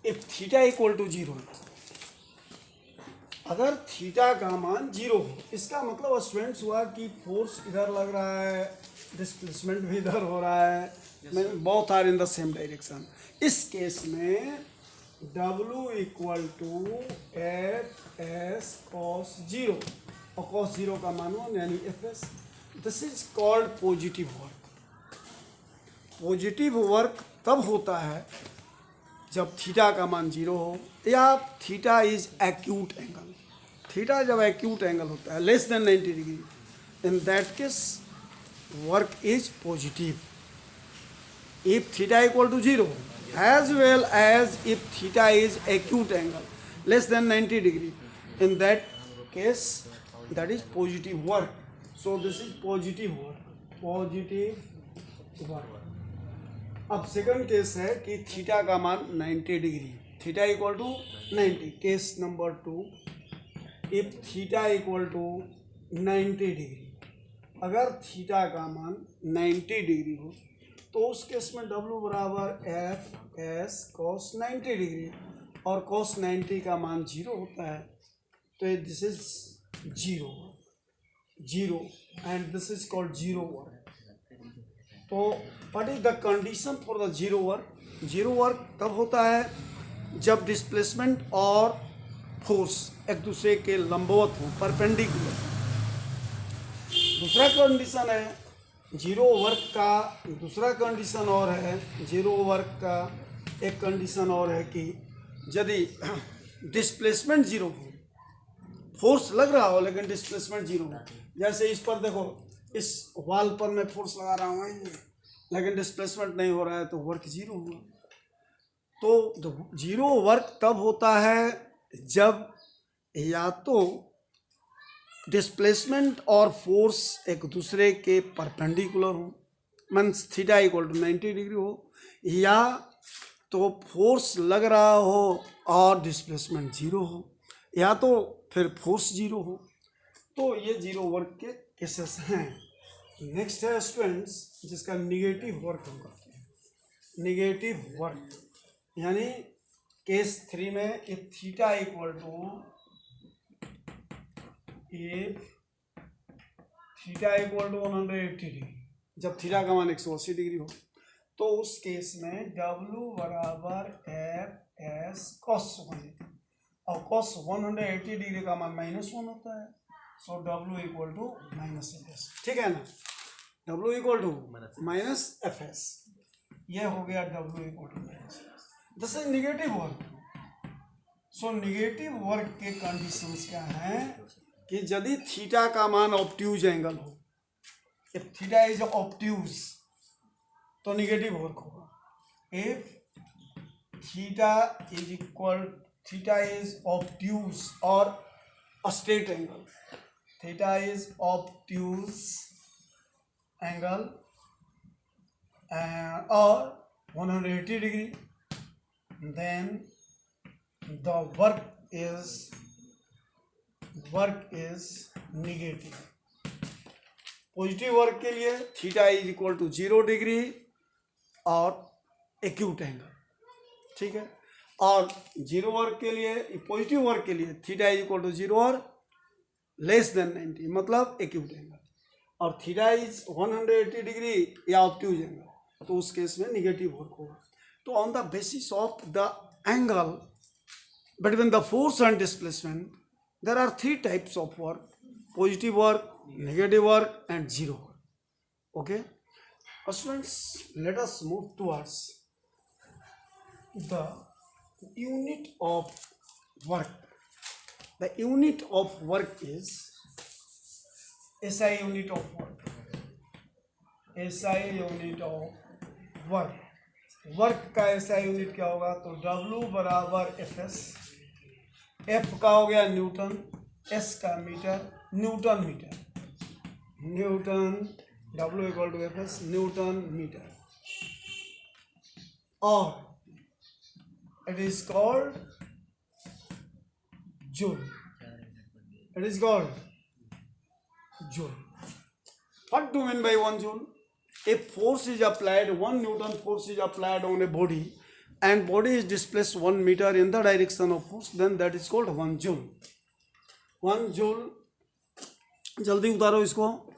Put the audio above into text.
If theta equal to 0, अगर theta का मान 0 हो, इसका मतलब स्टूडेंट्स हुआ कि फोर्स इधर लग रहा है, डिस्प्लेसमेंट भी इधर हो रहा है, both are in the same direction. इस केस में W equal to F S cos 0, और कॉस 0 का मान 1 यानी F S. This is called positive work. Positive work तब होता है जब थीटा का मान 0 हो, या theta is acute angle. Theta जब एक्यूट एंगल होता है less than 90 degree, in that case work is positive. If theta equal to 0 as well as if theta is acute angle less than 90 degree, in that case that is positive work. So this is positive work, positive work. अब second case है कि theta का मान 90 डिग्री, theta equal to 90। Case number 2, if theta equal to 90 degree, अगर theta का मान 90 degree हो तो उस केस में W बराबर एफ एस कॉस 90 डिग्री, और कॉस 90 का मान 0 होता है, तो this is 0 and this is called 0 work. तो what is the condition for the 0 work? 0 work तब होता है जब डिस्प्लेसमेंट और फोर्स एक दूसरे के लंबवत हो, परपेंडिकुलर। दूसरा कंडीशन है 0 वर्क का, दूसरा कंडीशन और है 0 वर्क का एक कंडीशन और है कि यदि डिस्प्लेसमेंट 0 हो, फोर्स लग रहा हो लेकिन डिस्प्लेसमेंट 0 हो। जैसे इस पर देखो, इस वाल पर मैं फोर्स लगा रहा हूँ लेकिन डिस्प्लेसमेंट नहीं हो रहा है, तो वर्क 0 हुआ। तो 0 वर्क तब होता है जब या तो डिस्प्लेसमेंट और फोर्स एक दूसरे के परपेंडिकुलर हो, means theta equal to 90 degree हो, या तो फोर्स लग रहा हो और डिस्प्लेसमेंट 0 हो, या तो फिर फोर्स 0 हो। तो ये 0 वर्क के केसेस हैं। नेक्स्ट है स्टूडेंट्स जिसका निगेटिव वर्क होगा। निगेटिव वर्क यानी केस 3 में if theta equal to, if theta equal to 180 degree, जब थीटा का मान 180 डिग्री हो, तो उस केस में W बराबर एफ एस कॉस 180, और कॉस 180 डिग्री का मान -1 होता है, सो W इक्वल टू -FS। ठीक है ना, W इक्वल टू -FS, ये हो गया W equal to -FS। This is negative work. So negative work के कंडीशंस क्या हैं कि यदि थीटा का मान ऑब्ट्यूज एंगल हो, इफ थीटा इज ऑब्ट्यूज, तो निगेटिव वर्क होगा। इफ थीटा इज ऑब्ट्यूज और straight angle, theta is obtuse angle और 180 degree, then the work is negative। Positive work के लिए theta is equal to 0 degree और acute angle, ठीक है। और 0 वर्क के लिए, पॉजिटिव वर्क के लिए थीटा इज इक्वल टू 0 और लेस देन 90, मतलब एक्यूट एंगल, और थीटा इज 180 डिग्री या ऑब्ट्यूज एंगल, तो उस केस में निगेटिव वर्क होगा। तो on the basis of the angle between the force and displacement, there are 3 types of work: positive work, negative work, and 0 work. Okay, students, let us move towards the unit of work. The unit of work is SI unit of work. SI unit of work. Work का ऐसा unit क्या होगा? तो W बराबर FS, F का हो गया newton, S का metre, newton metre, newton, W equal to FS, newton metre, और it is called joule. It is called joule. What do mean by 1 joule? If force is applied, 1 Newton force is applied on a body, and body is displaced 1 meter in the direction of force, then that is called 1 joule. 1 joule, जल्दी उतारो इसको,